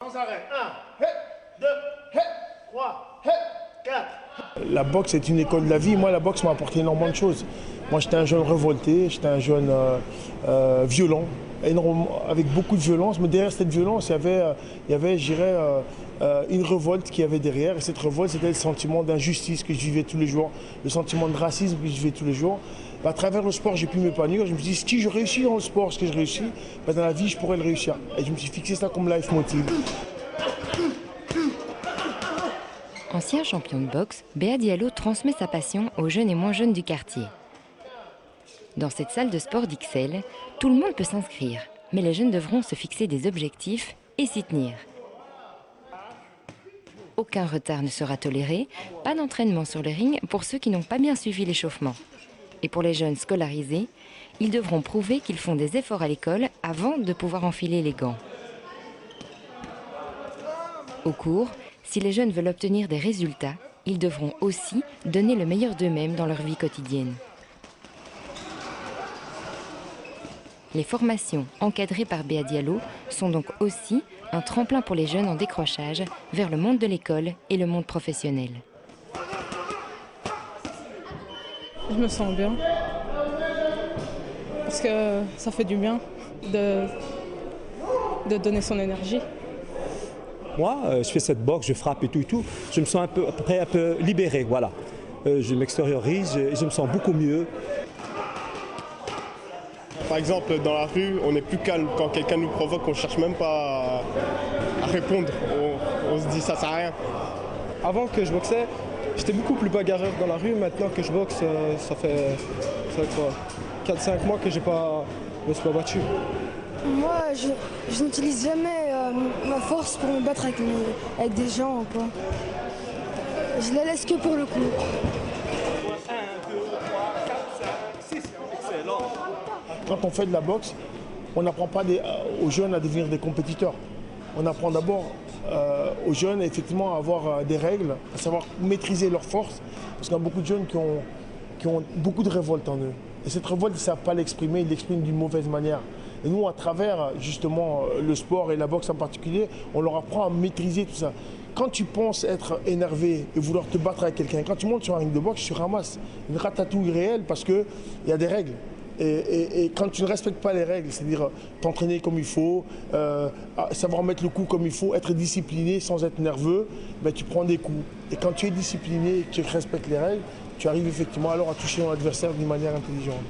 On s'arrête. 1, 2, 3, 4. La boxe est une école de la vie. Moi, la boxe m'a apporté énormément de choses. Moi, j'étais un jeune révolté, j'étais un jeune violent, avec beaucoup de violence. Mais derrière cette violence, il y avait je dirais, une révolte qui avait derrière. Et cette révolte, c'était le sentiment d'injustice que je vivais tous les jours, le sentiment de racisme que je vivais tous les jours. À travers le sport, j'ai pu m'épanouir. Je me suis dit, si je réussis dans le sport, ce que je réussis, dans la vie, je pourrais le réussir. Et je me suis fixé ça comme life motive. Ancien champion de boxe, Béa Diallo transmet sa passion aux jeunes et moins jeunes du quartier. Dans cette salle de sport d'Ixelles, tout le monde peut s'inscrire, mais les jeunes devront se fixer des objectifs et s'y tenir. Aucun retard ne sera toléré, pas d'entraînement sur le ring pour ceux qui n'ont pas bien suivi l'échauffement. Et pour les jeunes scolarisés, ils devront prouver qu'ils font des efforts à l'école avant de pouvoir enfiler les gants. Au cours, si les jeunes veulent obtenir des résultats, ils devront aussi donner le meilleur d'eux-mêmes dans leur vie quotidienne. Les formations encadrées par Béa Diallo sont donc aussi un tremplin pour les jeunes en décrochage vers le monde de l'école et le monde professionnel. Je me sens bien, parce que ça fait du bien de donner son énergie. Moi, je fais cette boxe, je frappe et tout, je me sens un peu libéré, voilà. Je m'extériorise, je me sens beaucoup mieux. Par exemple, dans la rue, on est plus calme. Quand quelqu'un nous provoque, on ne cherche même pas à répondre. On se dit ça sert à rien. Avant que je boxais, j'étais beaucoup plus bagarreur dans la rue. Maintenant que je boxe, ça fait quoi, 4-5 mois que je me suis pas battu. Moi, je n'utilise jamais ma force pour me battre avec des gens, quoi. Je la laisse que pour le coup. 1, 2, 3, 4, 5, 6. Excellent. Quand on fait de la boxe, on n'apprend pas aux jeunes à devenir des compétiteurs. On apprend d'abord aux jeunes effectivement à avoir des règles, à savoir maîtriser leurs forces. Parce qu'il y a beaucoup de jeunes qui ont beaucoup de révolte en eux. Et cette révolte, ils ne savent pas l'exprimer, ils l'expriment d'une mauvaise manière. Et nous, à travers justement le sport et la boxe en particulier, on leur apprend à maîtriser tout ça. Quand tu penses être énervé et vouloir te battre avec quelqu'un, quand tu montes sur un ring de boxe, tu ramasses une ratatouille réelle parce qu'il y a des règles. Et quand tu ne respectes pas les règles, c'est-à-dire t'entraîner comme il faut, savoir mettre le coup comme il faut, être discipliné sans être nerveux, ben, tu prends des coups. Et quand tu es discipliné et que tu respectes les règles, tu arrives effectivement alors à toucher ton adversaire d'une manière intelligente.